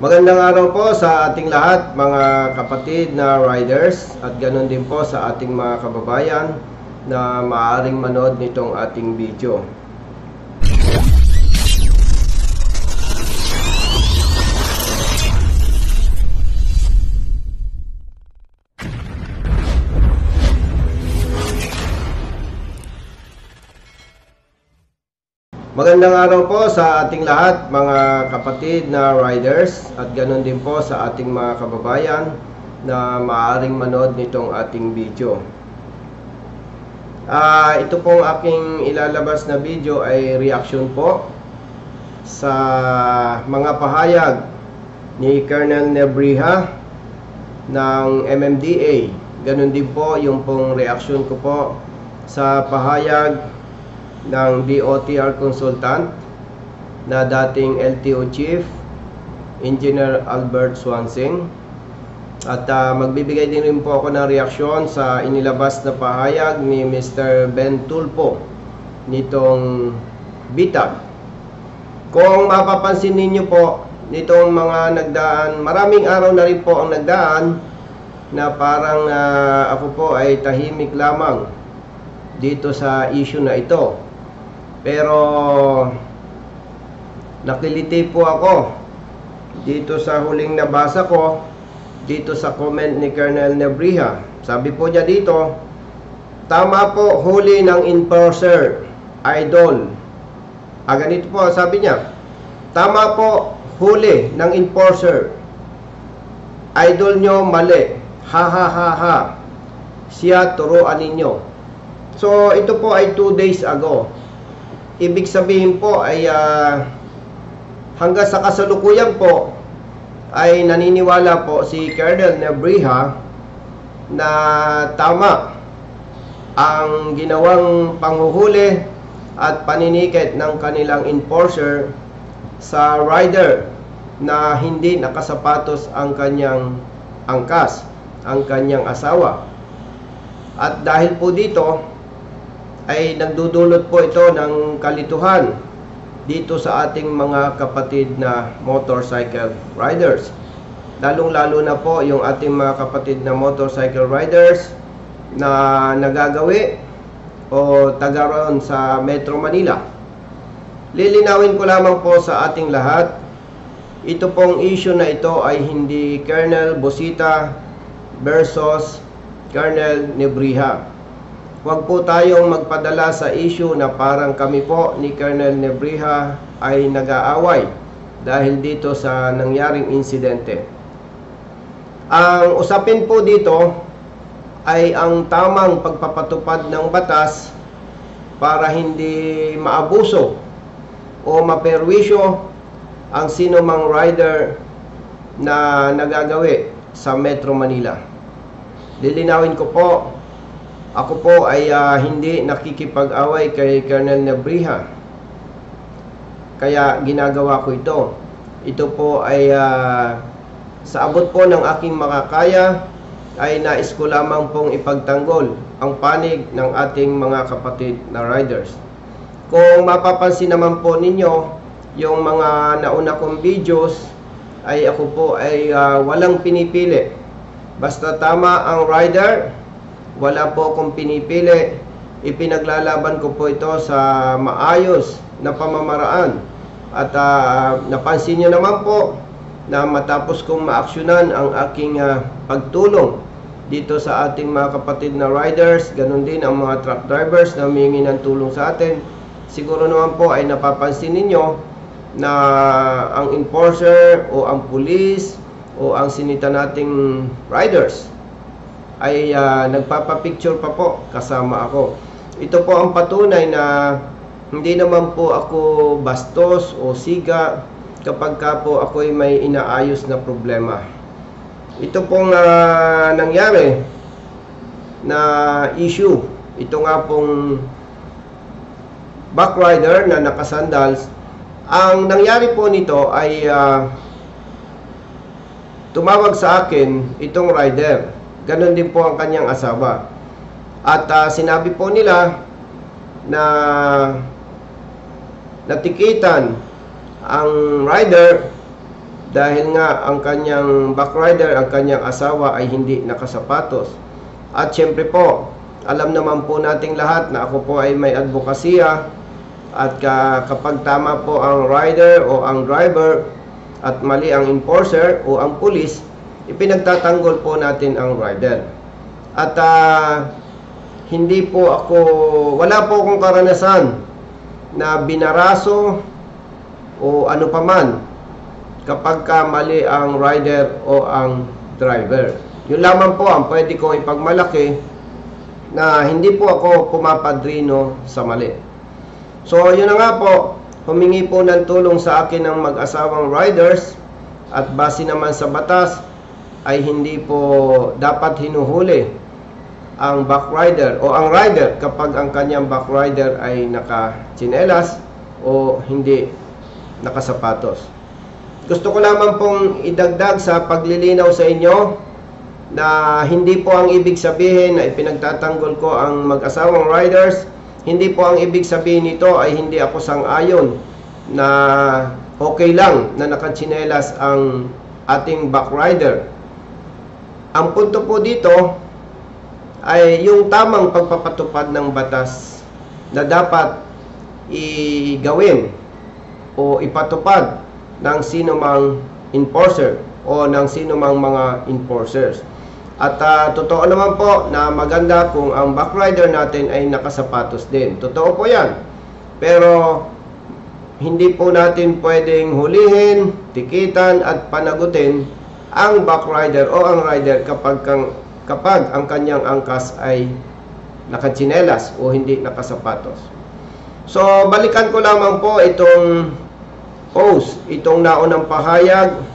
Magandang araw po sa ating lahat mga kapatid na riders at ganoon din po sa ating mga kababayan na maaaring manood nitong ating video. Magandang araw po sa ating lahat mga kapatid na riders at ganoon din po sa ating mga kababayan na maaaring manood nitong ating video. Ito pong aking ilalabas na video ay reaction po sa mga pahayag ni Colonel Nebrija ng MMDA. Ganoon din po yung pong reaction ko po sa pahayag ng DOTR consultant na dating LTO Chief Engineer Albert Swansing. At magbibigay din rin po ako ng reaksyon sa inilabas na pahayag ni Mr. Ben Tulfo nitong bitag. Kung mapapansin ninyo po nitong mga nagdaan, maraming araw na rin po ang nagdaan na parang ako po ay tahimik lamang dito sa issue na ito. Pero nakiliti po ako dito sa huling nabasa ko dito sa comment ni Colonel Nebrija. Sabi po niya dito, tama po huli ng enforcer, idol. Ganito po sabi niya, tama po huli ng enforcer, idol nyo mali, ha ha ha ha, siya turuan ninyo. So ito po ay 2 days ago. Ibig sabihin po ay hanggang sa kasalukuyan po ay naniniwala po si Colonel Nebrija na tama ang ginawang panghuhuli at paninikit ng kanilang enforcer sa rider na hindi nakasapatos ang kanyang angkas, ang kanyang asawa. At dahil po dito ay nagdudulot po ito ng kalituhan dito sa ating mga kapatid na motorcycle riders. Lalong-lalo na po yung ating mga kapatid na motorcycle riders na nagagawi o taga roon sa Metro Manila. Lilinawin ko lamang po sa ating lahat, ito pong issue na ito ay hindi Colonel Busita versus Colonel Nebrija. Huwag po tayong magpadala sa issue na parang kami po ni Colonel Nebrija ay nag-aaway dahil dito sa nangyaring insidente. Ang usapin po dito ay ang tamang pagpapatupad ng batas para hindi maabuso o maperwisyo ang sinumang rider na nagagawi sa Metro Manila. Lilinawin ko po, ako po ay hindi nakikipag-away kay Colonel Nebrija. Kaya ginagawa ko ito. Ito po ay sa abot po ng aking makakaya ay nais ko lamang pong ipagtanggol ang panig ng ating mga kapatid na riders. Kung mapapansin naman po ninyo yung mga nauna kong videos ay ako po ay walang pinipili. Basta tama ang rider, wala po akong pinipili. Ipinaglalaban ko po ito sa maayos na pamamaraan. At napansin nyo naman po na matapos kong maaksyonan ang aking pagtulong dito sa ating mga kapatid na riders, ganun din ang mga truck drivers na humingi ng tulong sa atin. Siguro naman po ay napapansin ninyo na ang enforcer o ang police o ang sinita nating riders ay nagpapapicture pa po kasama ako. Ito po ang patunay na hindi naman po ako bastos o siga kapag ka po ako ay may inaayos na problema. Ito pong nangyari na issue, ito nga pong backrider na nakasandals, ang nangyari po nito ay tumawag sa akin itong rider. Ganon din po ang kanyang asawa. At sinabi po nila na natikitan ang rider dahil nga ang kanyang backrider, ang kanyang asawa ay hindi nakasapatos. At syempre po, alam naman po nating lahat na ako po ay may advokasya, at kapag tama po ang rider o ang driver at mali ang enforcer o ang pulis, ipinagtatanggol po natin ang rider. At hindi po ako, wala po akong karanasan na binaraso o ano paman kapag mali ang rider o ang driver. Yun lamang po ang pwede kong ipagmalaki, na hindi po ako pumapadrino sa mali. So yun na nga po, humingi po ng tulong sa akin ng mag-asawang riders, at base naman sa batas ay hindi po dapat hinuhuli ang backrider o ang rider kapag ang kanyang backrider ay naka-tsinelas o hindi nakasapatos. Gusto ko lamang pong idagdag sa paglilinaw sa inyo na hindi po ang ibig sabihin na ipinagtatanggol ko ang mag-asawang riders. Hindi po ang ibig sabihin nito ay hindi ako sang-ayon na okay lang na nakatsinelas ang ating backrider. Ang punto po dito ay yung tamang pagpapatupad ng batas na dapat igawin o ipatupad ng sino mang enforcer o ng sino mang mga enforcers. At totoo naman po na maganda kung ang backrider natin ay nakasapatos din. Totoo po yan. Pero hindi po natin pwedeng hulihin, tikitan at panagutin ang backrider o ang rider kapag ang kanyang angkas ay nakatsinelas o hindi nakasapatos. So balikan ko lamang po itong post, itong naunang pahayag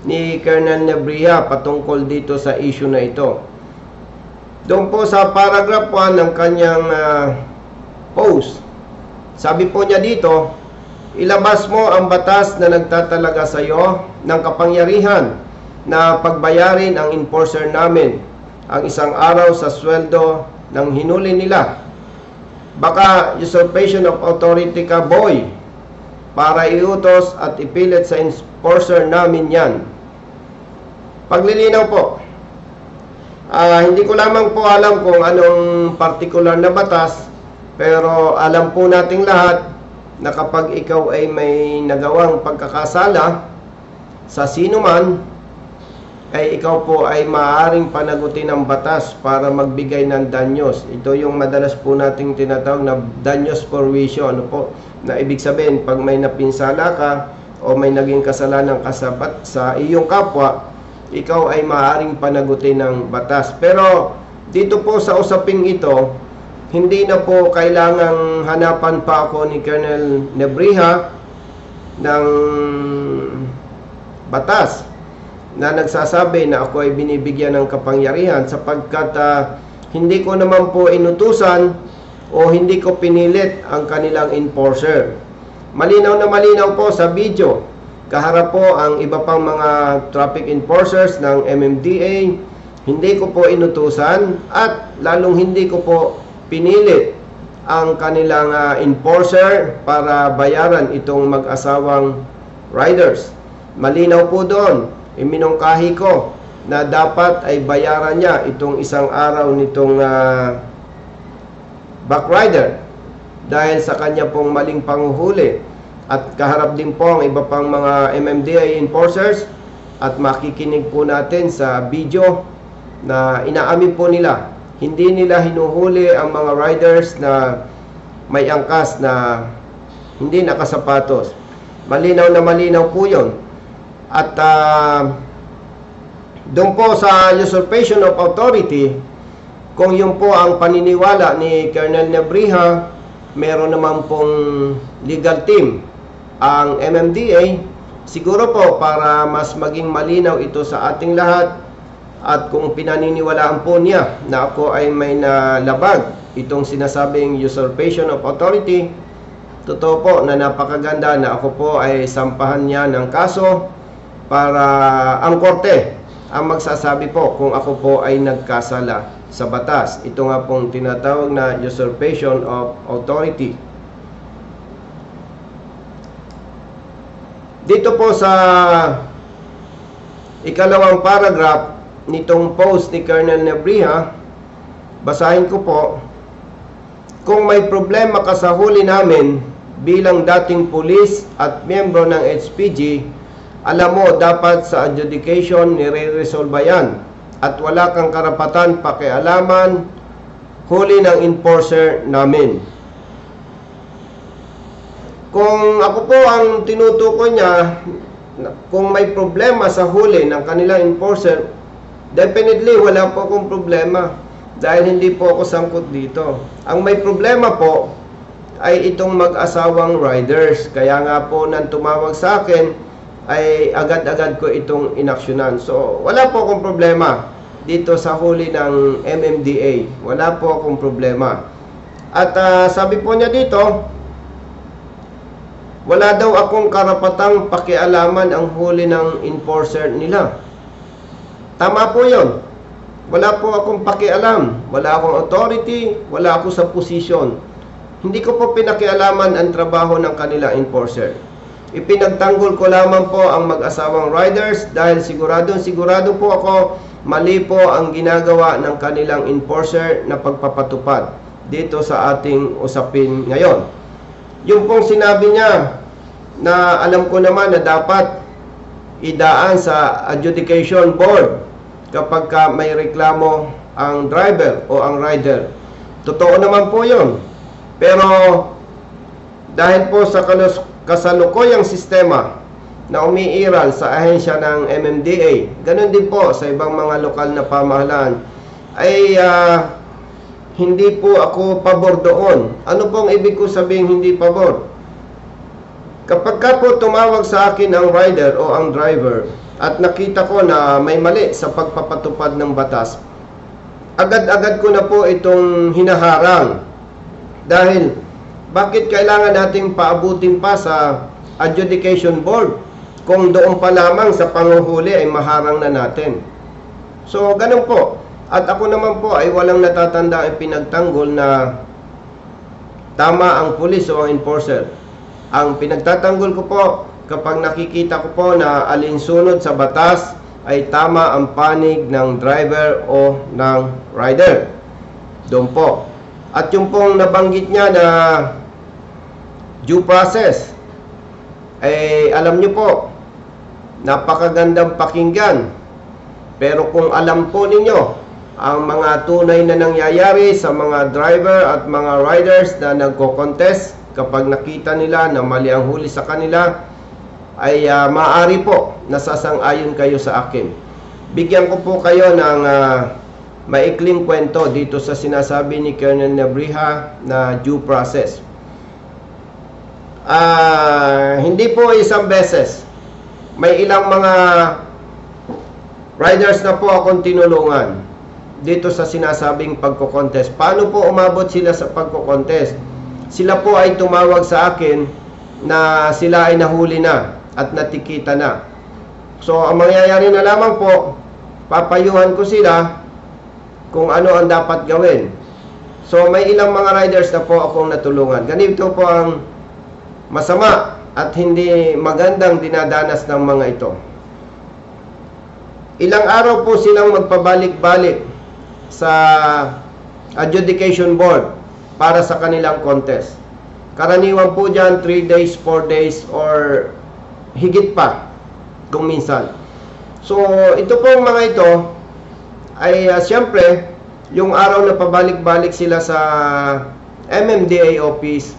ni Colonel Nebria patungkol dito sa issue na ito. Doon po sa paragraph 1 ng kanyang post, sabi po niya dito, ilabas mo ang batas na nagtatalaga sa iyo ng kapangyarihan na pagbayarin ang enforcer namin ang isang araw sa sweldo ng hinuli nila. Baka usurpation of authority ka, boy, para iutos at ipilit sa enforcer namin yan. Paglilinaw po, hindi ko lamang po alam kung anong particular na batas, pero alam po nating lahat na kapag ikaw ay may nagawang pagkakasala sa sino man, ay ikaw po ay maaaring panagutin ng batas para magbigay ng danyos. Ito yung madalas po nating tinatawag na danyos for wisyo. Ano po? Na ibig sabihin, pag may napinsala ka o may naging kasalanan ka sa iyong kapwa, ikaw ay maaaring panagutin ng batas. Pero dito po sa usaping ito, hindi na po kailangang hanapan pa ako ni Colonel Nebria ng batas na nagsasabi na ako ay binibigyan ng kapangyarihan, sapagkat hindi ko naman po inutusan o hindi ko pinilit ang kanilang enforcer. Malinaw na malinaw po sa video, kaharap po ang iba pang mga traffic enforcers ng MMDA, hindi ko po inutusan at lalong hindi ko po pinilit ang kanilang enforcer para bayaran itong mag-asawang riders. Malinaw po doon, iminungkahi ko na dapat ay bayaran niya itong isang araw nitong backrider dahil sa kanya pong maling panguhuli. At kaharap din po ang iba pang mga MMDA enforcers, at makikinig po natin sa video na inaamin po nila, hindi nila hinuhuli ang mga riders na may angkas na hindi nakasapatos. Malinaw na malinaw po yun. At doon po sa usurpation of authority, kung yun po ang paniniwala ni Colonel Nebria, meron naman pong legal team ang MMDA. Siguro po para mas maging malinaw ito sa ating lahat, at kung pinaniniwalaan po niya na ako ay may nalabag itong sinasabing usurpation of authority, totoo po na napakaganda na ako po ay sampahan niya ng kaso para ang korte ang magsasabi po kung ako po ay nagkasala sa batas. Ito nga pong tinatawag na usurpation of authority. Dito po sa ikalawang paragraph nitong post ni Colonel Nebriha, basahin ko po. Kung may problema ka sa huli namin bilang dating pulis at miyembro ng HPG, alam mo dapat sa adjudication nire-resolve yan at wala kang karapatan pakialaman huli ng enforcer namin. Kung ako po ang tinutukoy niya, kung may problema sa huli ng kanilang enforcer, definitely wala po akong problema dahil hindi po ako sangkot dito. Ang may problema po ay itong mag-asawang riders. Kaya nga po nang tumawag sa akin ay agad-agad ko itong inaksyonan. So wala po akong problema dito sa huli ng MMDA. Wala po akong problema. At sabi po niya dito, wala daw akong karapatang pakialaman ang huli ng enforcer nila. Tama po yun. Wala po akong pakialam. Wala akong authority. Wala ako sa posisyon. Hindi ko po pinakialaman ang trabaho ng kanila enforcer. Ipinagtanggol ko lamang po ang mag-asawang riders dahil sigurado po ako mali po ang ginagawa ng kanilang enforcer na pagpapatupad dito sa ating usapin ngayon. Yung pong sinabi niya na alam ko naman na dapat idaan sa adjudication board kapag may reklamo ang driver o ang rider. Totoo naman po yun. Pero dahil po sa kasalukuyang sistema na umiiral sa ahensya ng MMDA, ganun din po sa ibang mga lokal na pamahalaan, ay hindi po ako pabor doon. Ano pong ibig ko sabihin hindi pabor? Kapag ka po tumawag sa akin ang rider o ang driver at nakita ko na may mali sa pagpapatupad ng batas, agad-agad ko na po itong hinaharang. Dahil bakit kailangan nating paabutin pa sa adjudication board kung doon pa lamang sa panguhuli ay maharang na natin? So ganun po. At ako naman po ay walang natatanda ang pinagtanggol na tama ang pulis o ang enforcer. Ang pinagtatanggol ko po kapag nakikita ko po na alinsunod sa batas ay tama ang panig ng driver o ng rider. Doon po. At yung pong nabanggit niya na due process, ay alam niyo po, napakagandang pakinggan. Pero kung alam po ninyo ang mga tunay na nangyayari sa mga driver at mga riders na nagko-contest, kapag nakita nila na mali ang huli sa kanila, ay maaari po nasasang-ayon kayo sa akin. Bigyan ko po kayo ng maikling kwento dito sa sinasabi ni Colonel Nebriha na due process. Hindi po isang beses. May ilang mga riders na po akong tinulungan dito sa sinasabing pagko-contest. Paano po umabot sila sa pagko-contest? Sila po ay tumawag sa akin na sila ay nahuli na at natikita na. So, ang mangyayari na lamang po, papayuhan ko sila kung ano ang dapat gawin. So, may ilang mga riders na po akong natulungan. Ganito po ang masama at hindi magandang dinadanas ng mga ito. Ilang araw po silang magpabalik-balik sa adjudication board para sa kanilang contest. Karaniwan po dyan 3 days, 4 days or higit pa kung minsan. So ito pong mga ito ay siyempre yung araw na pabalik-balik sila sa MMDA office,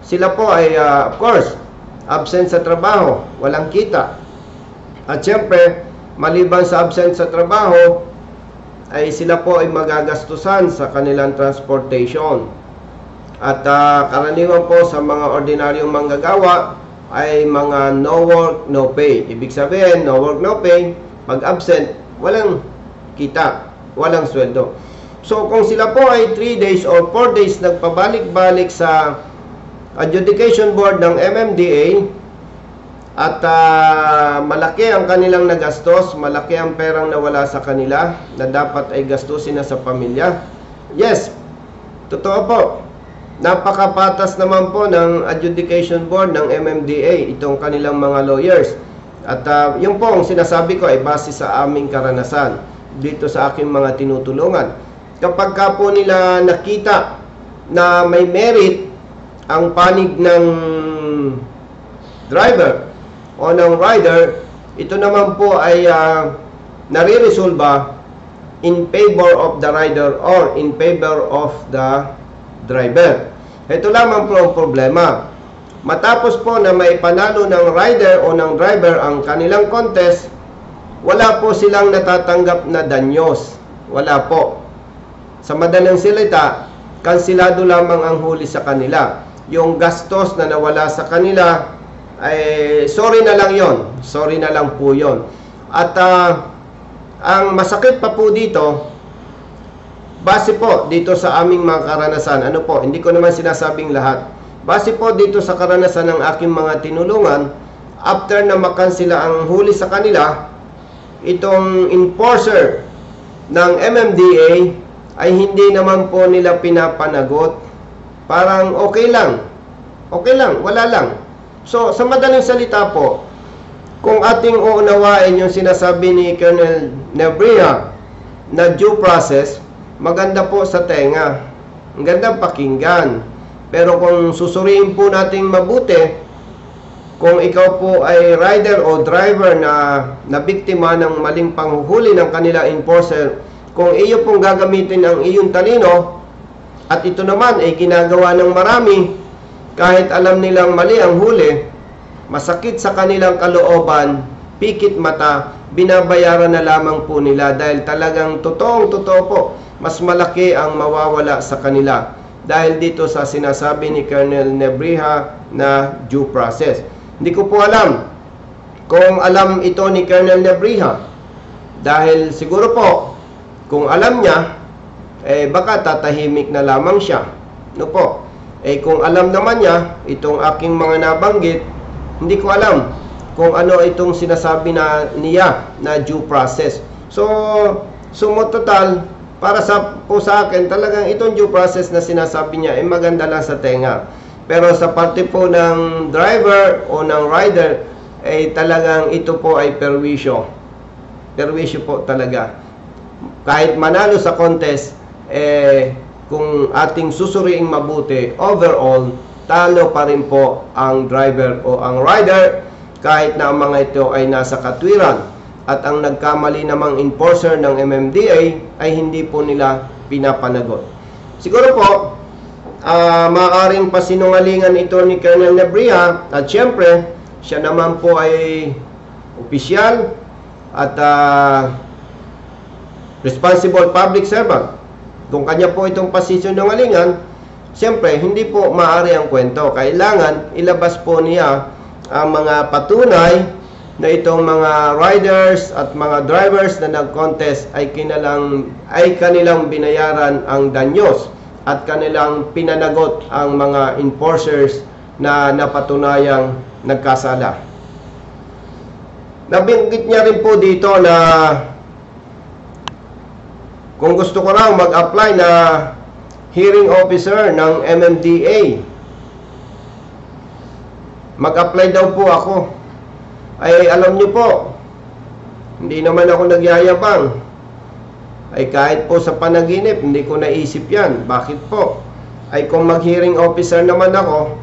sila po ay of course absent sa trabaho, walang kita. At siyempre maliban sa absent sa trabaho ay sila po ay magagastusan sa kanilang transportation. At karaniwan po sa mga ordinaryong manggagawa ay mga no work, no pay. Ibig sabihin, no work, no pay. Pag absent, walang kita, walang sweldo. So kung sila po ay 3 days or 4 days nagpabalik-balik sa adjudication board ng MMDA at malaki ang kanilang nagastos, malaki ang perang nawala sa kanila na dapat ay gastusin na sa pamilya. Yes, totoo po. Napakapatas naman po ng adjudication board ng MMDA, itong kanilang mga lawyers. At yung po ang sinasabi ko ay base sa aming karanasan dito sa aking mga tinutulungan. Kapag ka po nila nakita na may merit ang panig ng driver o ng rider, ito naman po ay nare-resolba in favor of the rider or in favor of the driver. Ito lamang po ang problema. Matapos po na may panalo ng rider o ng driver ang kanilang contest, wala po silang natatanggap na danyos. Wala po. Sa madaling salita, kansilado lamang ang huli sa kanila. Yung gastos na nawala sa kanila, ay sorry na lang yon. Sorry na lang po yon. At ang masakit pa po dito, base po dito sa aming mga karanasan, ano po, hindi ko naman sinasabing lahat. Base po dito sa karanasan ng aking mga tinulungan, after na makansila ang huli sa kanila, itong enforcer ng MMDA ay hindi naman po nila pinapanagot. Parang okay lang, wala lang. So, sa madaling salita po, kung ating uunawain yung sinasabi ni Colonel Nebria na due process, maganda po sa tenga. Ang gandang pakinggan. Pero kung susuriin po natin mabuti, kung ikaw po ay rider o driver na biktima ng maling panghuhuli ng kanila enforcer, kung iyo pong gagamitin ang iyong talino, at ito naman ay ginagawa ng marami, kahit alam nilang mali ang huli, masakit sa kanilang kalooban, pikit mata, binabayaran na lamang po nila dahil talagang totoo po, mas malaki ang mawawala sa kanila dahil dito sa sinasabi ni Colonel Nebria na due process. Hindi ko po alam kung alam ito ni Colonel Nebria, dahil siguro po kung alam niya, baka tatahimik na lamang siya. No po? Kung alam naman niya itong aking mga nabanggit, hindi ko alam kung ano itong sinasabi niya na due process. So total, para po sa akin, talagang itong due process na sinasabi niya ay maganda lang sa tenga. Pero sa parte po ng driver o ng rider, ay talagang ito po ay perwisyo. Perwisyo po talaga. Kahit manalo sa contest, kung ating susuriing mabuti, overall, talo pa rin po ang driver o ang rider, kahit na ang mga ito ay nasa katwiran. At ang nagkamali namang enforcer ng MMDA ay hindi po nila pinapanagot. Siguro po, maaaring pasinungalingan ito ni Colonel Nebria, at syempre, siya naman po ay opisyal at responsible public servant. Kung kanya po itong pasinungalingan, syempre, hindi po maaari ang kwento. Kailangan ilabas po niya ang mga patunay na itong mga riders at mga drivers na nag-contest ay kanilang binayaran ang danyos at kanilang pinanagot ang mga enforcers na napatunayang nagkasala. Nabanggit niya rin po dito na kung gusto ko raw mag-apply na hearing officer ng MMDA, mag-apply daw po ako. Ay alam niyo po, hindi naman ako nagyayabang. Ay kahit po sa panaginip, hindi ko naisip yan. Bakit po? Ay kung mag-hearing officer naman ako,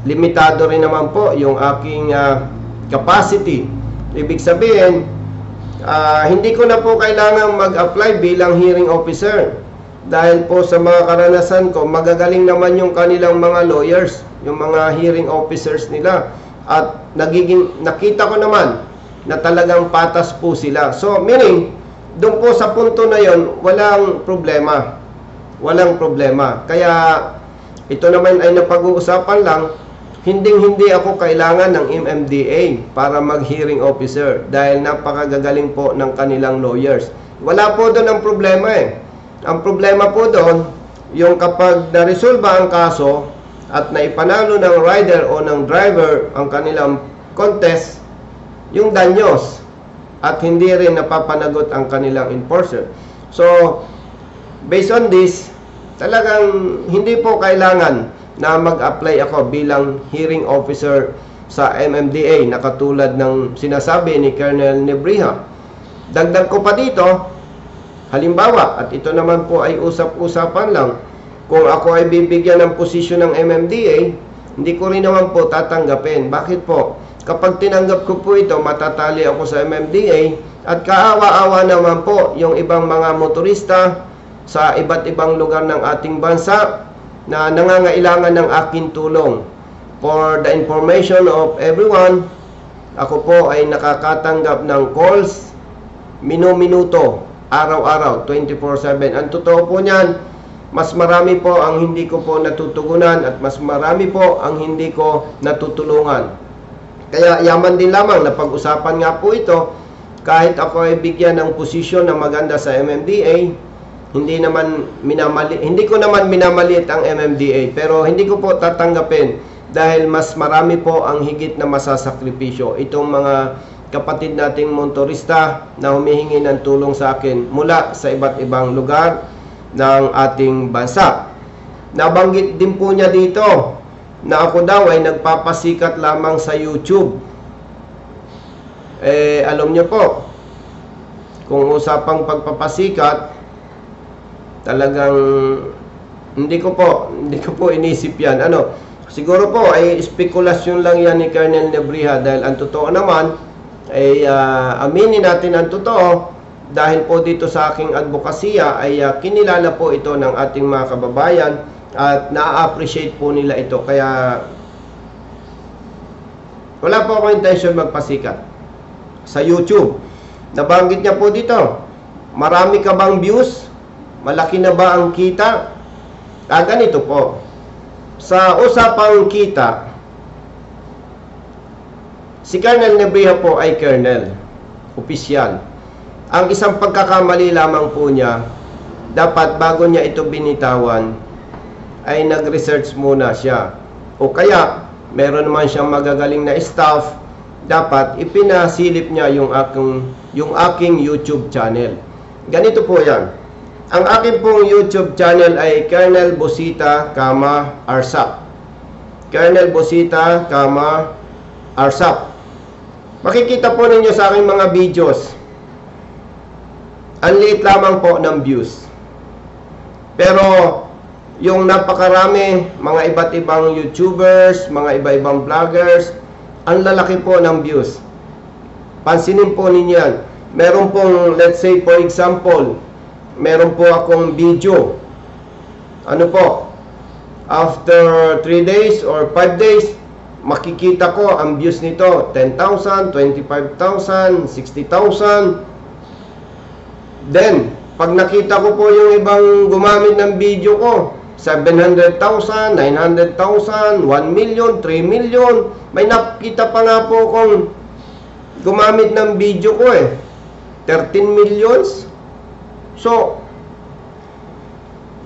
limitado rin naman po yung aking capacity. Ibig sabihin, hindi ko na po kailangan mag-apply bilang hearing officer. Dahil po sa mga karanasan ko, magagaling naman yung kanilang mga lawyers, yung mga hearing officers nila. At nakita ko naman na talagang patas po sila. So, meaning, doon po sa punto na yon, walang problema. Walang problema. Kaya, ito naman ay napag-uusapan lang, hindi ako kailangan ng MMDA para mag-hearing officer dahil napakagagaling po ng kanilang lawyers. Wala po doon ang problema Ang problema po doon, yung kapag naresolba ang kaso, at naipanalo ng rider o ng driver ang kanilang contest, yung danyos, at hindi rin napapanagot ang kanilang enforcer. So, based on this, talagang hindi po kailangan na mag-apply ako bilang hearing officer sa MMDA na katulad ng sinasabi ni Colonel Nebrija. Dagdag ko pa dito, halimbawa, at ito naman po ay usap-usapan lang, kung ako ay bibigyan ng posisyon ng MMDA, hindi ko rin naman po tatanggapin. Bakit po? Kapag tinanggap ko po ito, matatali ako sa MMDA at kaawa-awa naman po yung ibang mga motorista sa iba't ibang lugar ng ating bansa na nangangailangan ng aking tulong. For the information of everyone, ako po ay nakakatanggap ng calls minu-minuto, araw-araw, 24/7. Ang totoo po niyan, mas marami po ang hindi ko po natutugunan at mas marami po ang hindi ko natutulungan. Kaya yaman din lamang na pag-usapan nga po ito, kahit ako ay bigyan ng posisyon na maganda sa MMDA, hindi ko naman minamaliit ang MMDA, pero hindi ko po tatanggapin dahil mas marami po ang higit na masasakripisyo. Itong mga kapatid nating motorista na humihingi ng tulong sa akin mula sa iba't ibang lugar ng ating bansa. Nabanggit din po niya dito na ako daw ay nagpapasikat lamang sa YouTube. Alam niyo po, kung usapang pagpapasikat, talagang hindi ko po inisip yan. Siguro po ay spekulasyon lang yan ni Colonel Nebrija dahil ang totoo naman ay aminin natin ang totoo dahil po dito sa aking advokasya ay kinilala po ito ng ating mga kababayan at na-appreciate po nila ito. Kaya wala po akong intention magpasikat sa YouTube. Nabanggit niya po dito, marami ka bang views? Malaki na ba ang kita? Ganito po. Sa usapang kita, si Colonel Nebrija po ay Colonel, opisyal. Ang isang pagkakamali lamang po niya, dapat bago niya ito binitawan, ay nag-research muna siya. O kaya, meron naman siyang magagaling na staff, dapat ipinasilip niya yung aking YouTube channel. Ganito po yan. Ang aking pong YouTube channel ay Colonel Bosita, Arsap. Colonel Bosita, Arsap. Makikita po ninyo sa aking mga videos, ang liit lamang po ng views. Pero, yung napakarami, mga iba't ibang YouTubers, mga iba-ibang vloggers, ang lalaki po ng views. Pansinin po ninyo yan. Meron pong, let's say for example, meron po akong video. After 3 days or 5 days, makikita ko ang views nito 10,000, 25,000, 60,000. Then, pag nakita ko po yung ibang gumamit ng video ko, 700,000, 900,000, 1 million, 3 million. May nakita pa nga po kung gumamit ng video ko 13 millions. So,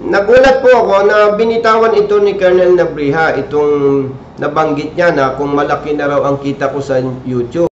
nagulat po ako na binitawan ito ni Colonel Nebrija, itong nabanggit niya na kung malaki na raw ang kita ko sa YouTube.